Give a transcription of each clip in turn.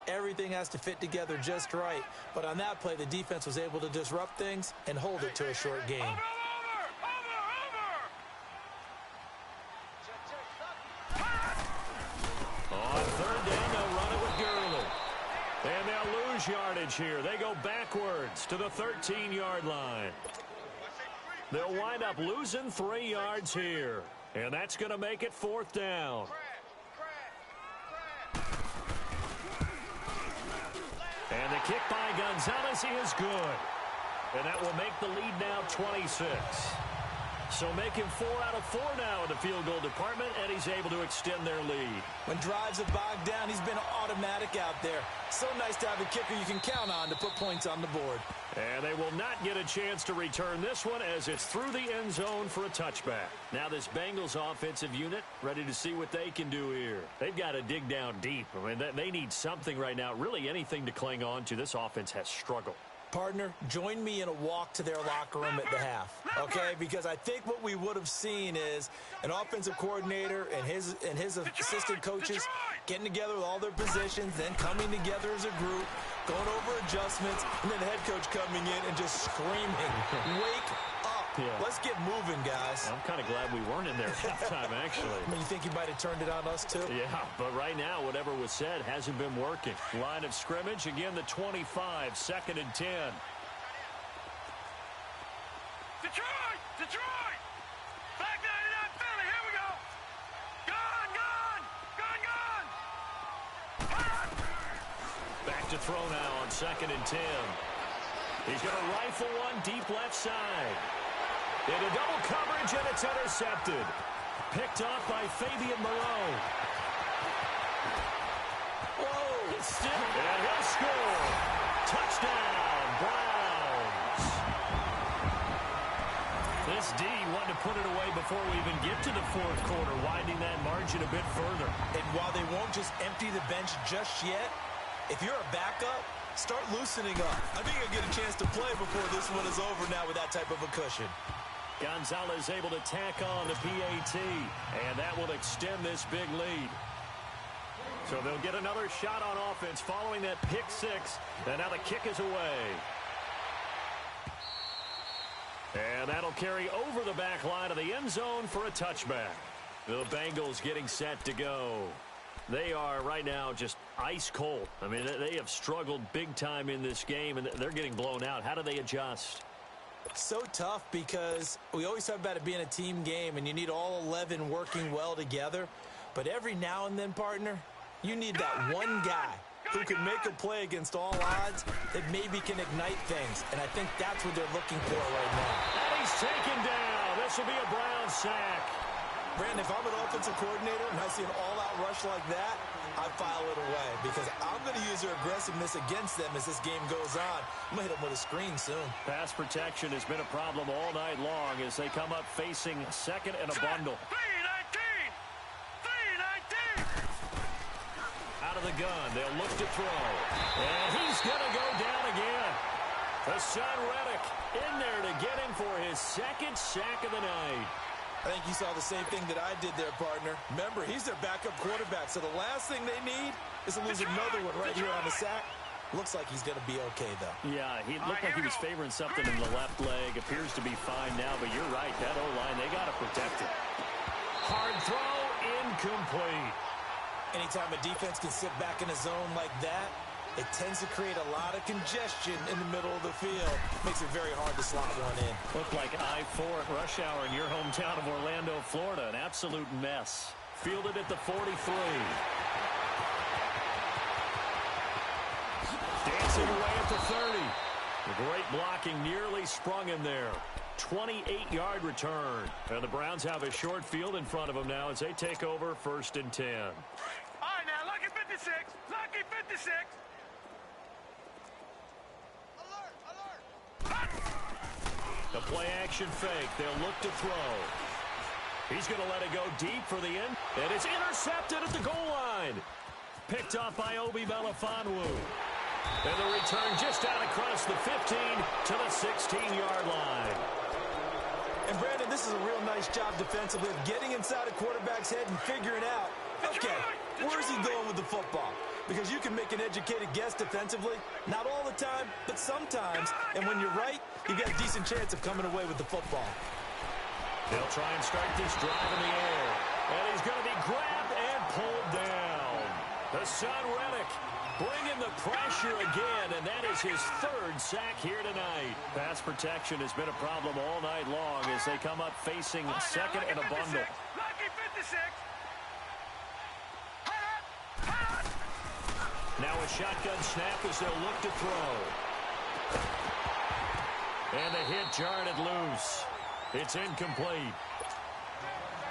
Everything has to fit together just right. But on that play, the defense was able to disrupt things and hold it to a short game. Over! On third down, they'll run it with Gurley. And they'll lose yardage here. They go backwards to the 13-yard line. They'll wind up losing 3 yards here. And that's going to make it 4th down. And the kick by Gonzalez is good. And that will make the lead now 26. So making 4 out of 4 now in the field goal department, and he's able to extend their lead. When drives have bogged down, he's been automatic out there. So nice to have a kicker you can count on to put points on the board. And they will not get a chance to return this one as it's through the end zone for a touchback. Now this Bengals offensive unit ready to see what they can do here. They've got to dig down deep. I mean, they need something right now, really anything to cling on to. This offense has struggled. Partner, join me in a walk to their locker room at the half, okay? Because I think what we would have seen is an offensive coordinator and his assistant coaches getting together with all their positions, then coming together as a group, going over adjustments, and then the head coach coming in and just screaming, wake up. Yeah. Let's get moving, guys. I'm kind of glad we weren't in there at halftime, actually. I mean, you think he might have turned it on us, too? Yeah, but right now, whatever was said hasn't been working. Line of scrimmage, again, the 25, 2nd and 10. Detroit! Detroit! Back 99 Philly, here we go! Gone, gone! Gone, gone! Back to throw now on 2nd and 10. He's going to rifle one deep left side. Into double coverage, and it's intercepted. Picked off by Fabian Moreau. Whoa! It's still, and he'll score. Touchdown, Browns. This D wanted to put it away before we even get to the 4th quarter, widening that margin a bit further. And while they won't just empty the bench just yet, if you're a backup, start loosening up. I think you'll get a chance to play before this one is over now with that type of a cushion. Gonzalez able to tack on the PAT, and that will extend this big lead. So they'll get another shot on offense following that pick 6, and now the kick is away. And that'll carry over the back line of the end zone for a touchback. The Bengals getting set to go. They are right now just ice cold. I mean, they have struggled big time in this game, and they're getting blown out. How do they adjust? So tough because we always talk about it being a team game, and you need all 11 working well together. But every now and then, partner, you need that one guy who can make a play against all odds that maybe can ignite things. And I think that's what they're looking for right now. And he's taken down. This will be a Brown sack. Brandon, if I'm an offensive coordinator and I see an all-out rush like that, I file it away because I'm going to use their aggressiveness against them as this game goes on. I'm going to hit them with a screen soon. Pass protection has been a problem all night long as they come up facing 2nd and a bundle. 3-19! Out of the gun, they'll look to throw. And he's going to go down again. Hassan Reddick in there to get him for his 2nd sack of the night. I think you saw the same thing that I did there, partner. Remember, he's their backup quarterback, so the last thing they need is to lose another one right here on the sack. Looks like he's going to be okay, though. Yeah, he looked like he was favoring something in the left leg. Appears to be fine now, but you're right. That O-line, they got to protect it. Hard throw, incomplete. Anytime a defense can sit back in a zone like that, it tends to create a lot of congestion in the middle of the field. Makes it very hard to slot one in. Looked like I-4 at rush hour in your hometown of Orlando, Florida. An absolute mess. Fielded at the 43. Dancing away at the 30. Great blocking, nearly sprung him there. 28-yard return. And the Browns have a short field in front of them now as they take over 1st and 10. All right, now, lucky 56. Lucky 56. The play-action fake. They'll look to throw. He's going to let it go deep for the end. And it's intercepted at the goal line. Picked off by Obi Melifonwu. And the return just out across the 15 to the 16-yard line. And, Brandon, this is a real nice job defensively of getting inside a quarterback's head and figuring out, okay, where's he going with the football? because you can make an educated guess defensively. Not all the time, but sometimes. And when you're right, you got a decent chance of coming away with the football. They'll try and start this drive in the air. And he's going to be grabbed and pulled down. Hassan Reddick bringing the pressure again, and that is his third sack here tonight. Pass protection has been a problem all night long as they come up facing second and a bundle. Lucky 56. Now a shotgun snap as they'll look to throw. And the hit jarred it loose. It's incomplete.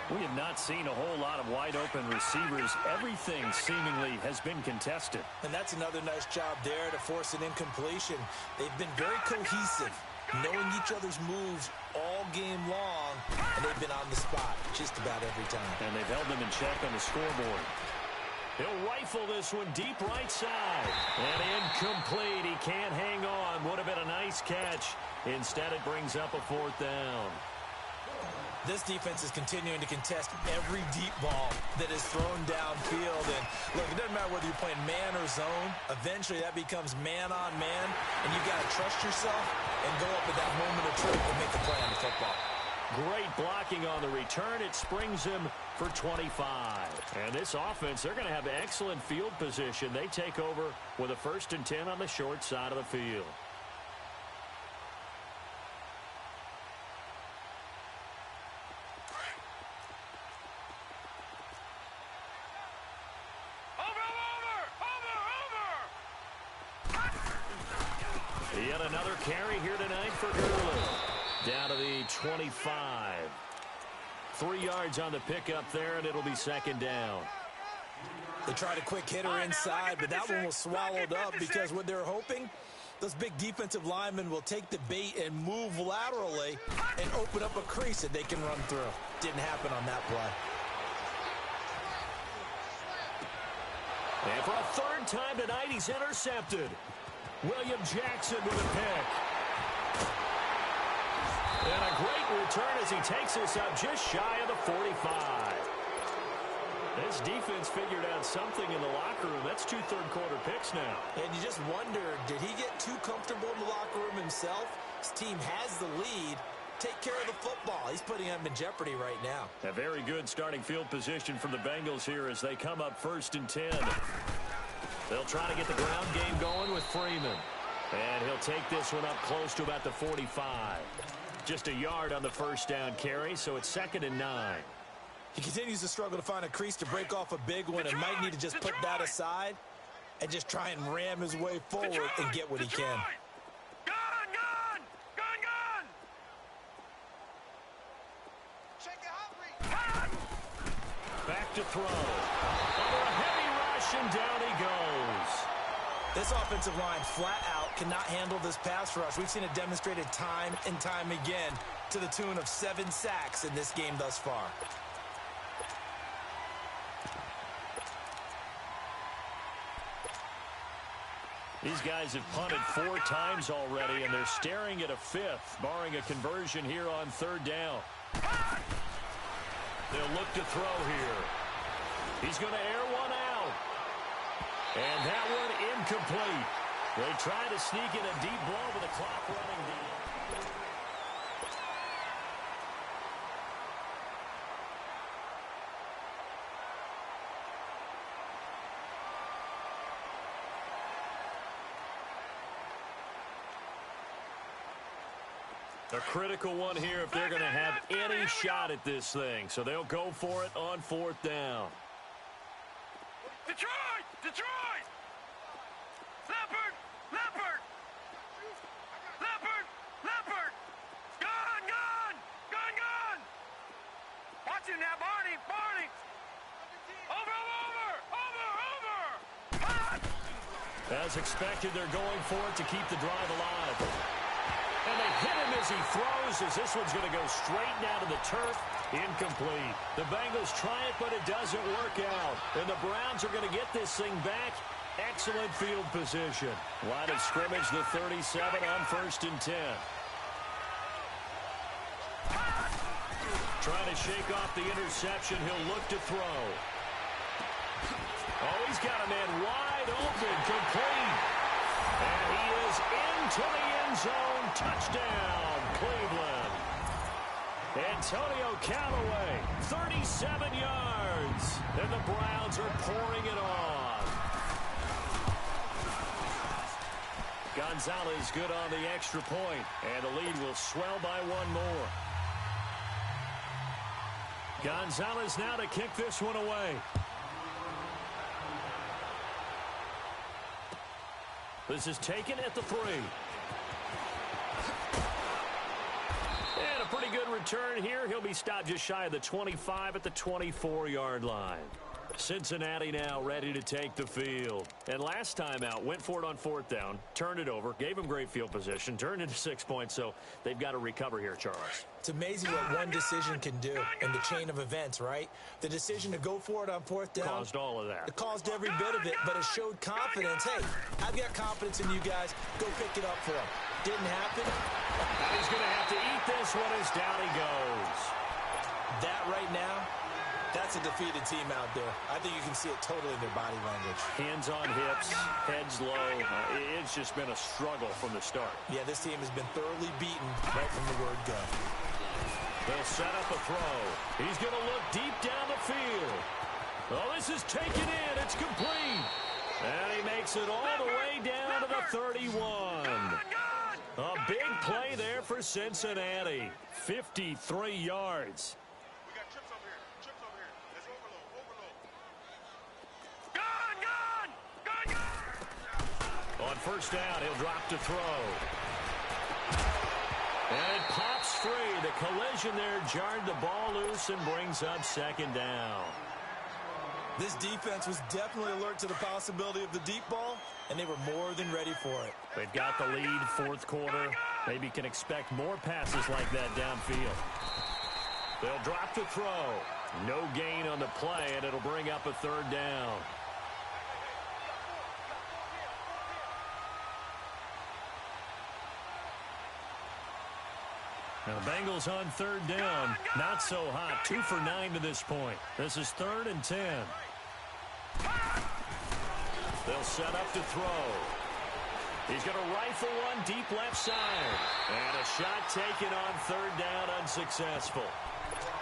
We have not seen a whole lot of wide-open receivers. Everything seemingly has been contested. And that's another nice job there to force an incompletion. They've been very cohesive, knowing each other's moves all game long, and they've been on the spot just about every time. And they've held them in check on the scoreboard. He'll rifle this one deep right side. And incomplete. He can't hang on. Would have been a nice catch. Instead, it brings up a fourth down. This defense is continuing to contest every deep ball that is thrown downfield. And look, it doesn't matter whether you're playing man or zone. Eventually, that becomes man on man, and you've got to trust yourself and go up at that moment of truth and make the play on the football. Great blocking on the return. It springs him for 25. And this offense, they're going to have excellent field position. They take over with a 1st and 10 on the short side of the field. Yet another carry here tonight for Gurley. Down to the 25. 3 yards on the pickup there, and it'll be 2nd down. They tried a quick hitter inside, but that one was swallowed up because what they're hoping, those big defensive linemen will take the bait and move laterally and open up a crease that they can run through. Didn't happen on that play. And for a 3rd time tonight, he's intercepted. William Jackson with a pick. And a great return as he takes this up just shy of the 45. This defense figured out something in the locker room. That's 2 third-quarter picks now. And you just wonder, did he get too comfortable in the locker room himself? His team has the lead. Take care of the football. He's putting them in jeopardy right now. A very good starting field position from the Bengals here as they come up 1st and 10. They'll try to get the ground game going with Freeman. And he'll take this one up close to about the 45. Just a yard on the 1st down carry, so it's 2nd and 9. He continues to struggle to find a crease to break off a big one and might need to just put that aside and just try and ram his way forward and get what he can. Gun! Check it out. Back to throw. Under a heavy rush, and down he goes. This offensive line flat out cannot handle this pass rush. We've seen it demonstrated time and time again to the tune of 7 sacks in this game thus far. These guys have punted 4 times already, and they're staring at a 5th, barring a conversion here on 3rd down. They'll look to throw here. He's going to air one out. And that one incomplete. They try to sneak in a deep ball with the clock running deep. A critical one here if they're going to have any shot at this thing. So they'll go for it on 4th down. Detroit! Leopard! Gun! Watch him now, Barney! Over! As expected, they're going for it to keep the drive alive. And they hit him as he throws, as this one's going to go straight down to the turf. Incomplete. The Bengals try it, but it doesn't work out. And the Browns are going to get this thing back. Excellent field position. Line of scrimmage, the 37 on 1st and 10. Trying to shake off the interception. He'll look to throw. Oh, he's got a man wide open, complete. And he is into the end zone. Touchdown, Cleveland. Antonio Callaway, 37 yards. And the Browns are pouring it on. Gonzalez good on the extra point, and the lead will swell by one more. Gonzalez now to kick this one away. This is taken at the 3. And a pretty good return here. He'll be stopped just shy of the 25 at the 24-yard line. Cincinnati now ready to take the field. And last time out, went for it on 4th down, turned it over, gave them great field position, turned into 6 points, so they've got to recover here, Charles. It's amazing what one decision can do in the chain of events, right? The decision to go for it on 4th down. Caused all of that. It caused every bit of it, but it showed confidence. Hey, I've got confidence in you guys. Go pick it up for him. Didn't happen. Now he's going to have to eat this one as down he goes. That right now, that's a defeated team out there. I think you can see it totally in their body language. Hands on hips, heads low. It's just been a struggle from the start. Yeah, this team has been thoroughly beaten right from the word go. They'll set up a throw. He's going to look deep down the field. Oh, this is taken in. It's complete. And he makes it all the way down to the 31. A big play there for Cincinnati. 53 yards. On 1st down, he'll drop to throw. And it pops free. The collision there jarred the ball loose and brings up 2nd down. This defense was definitely alert to the possibility of the deep ball, and they were more than ready for it. They've got the lead, 4th quarter. Maybe can expect more passes like that downfield. They'll drop to throw. No gain on the play, and it'll bring up a 3rd down. Now, Bengals on 3rd down. Not so hot. 2 for 9 to this point. This is 3rd and 10. They'll set up to throw. He's going to rifle one deep left side. And a shot taken on 3rd down, unsuccessful.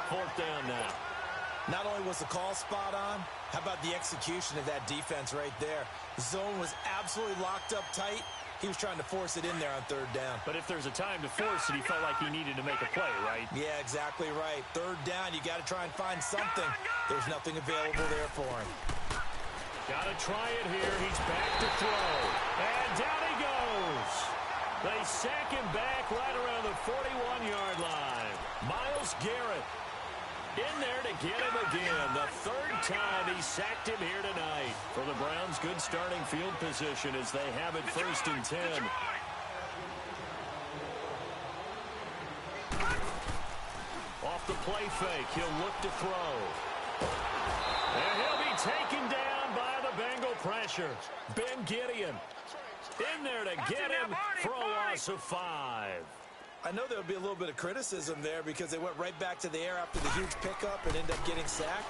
4th down now. Not only was the call spot on, how about the execution of that defense right there? The zone was absolutely locked up tight. He was trying to force it in there on 3rd down. But if there's a time to force it, he felt like he needed to make a play, right? Yeah, exactly right. 3rd down, you got to try and find something. There's nothing available there for him. Got to try it here. He's back to throw. And down he goes. They sack him back right around the 41-yard line. Myles Garrett in there to get him again. The 3rd time he sacked him here tonight. For the Browns, good starting field position as they have it 1st and 10. Off the play fake, he'll look to throw. And he'll be taken down by the Bengal pressure. Ben Gideon in there to get him for a loss of 5. I know there would be a little bit of criticism there because they went right back to the air after the huge pickup and ended up getting sacked.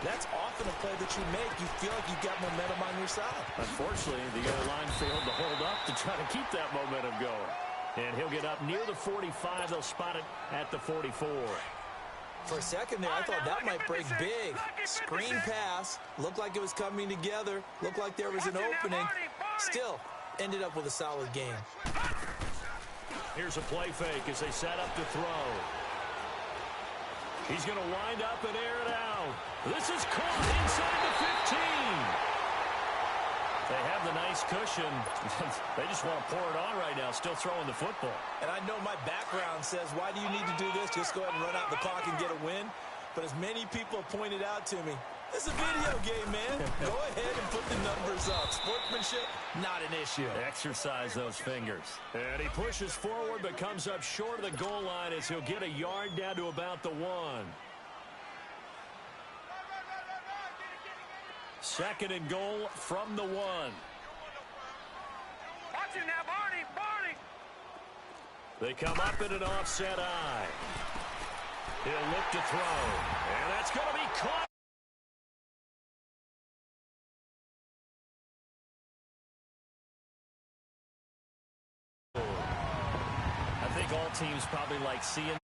That's often a play that you make. You feel like you've got momentum on your side. Unfortunately, the O-line failed to hold up to try to keep that momentum going. And he'll get up near the 45. They'll spot it at the 44. For a second there, I thought that might break big. Screen pass. Looked like it was coming together. Looked like there was an opening. Still, ended up with a solid game. Here's a play fake as they set up to throw. He's going to wind up and air it out. This is caught inside the 15. They have the nice cushion. They just want to pour it on right now, still throwing the football. And I know my background says, why do you need to do this? Just go ahead and run out the clock and get a win. But as many people have pointed out to me, this is a video game, man. Go ahead and put the numbers up. Sportsmanship, not an issue. Exercise those fingers. And he pushes forward but comes up short of the goal line as he'll get a yard down to about the 1. 2nd and goal from the 1. Watch it now, Barney, Barney. They come up in an offset eye. He'll look to throw. And that's going to be caught. teams probably like seeing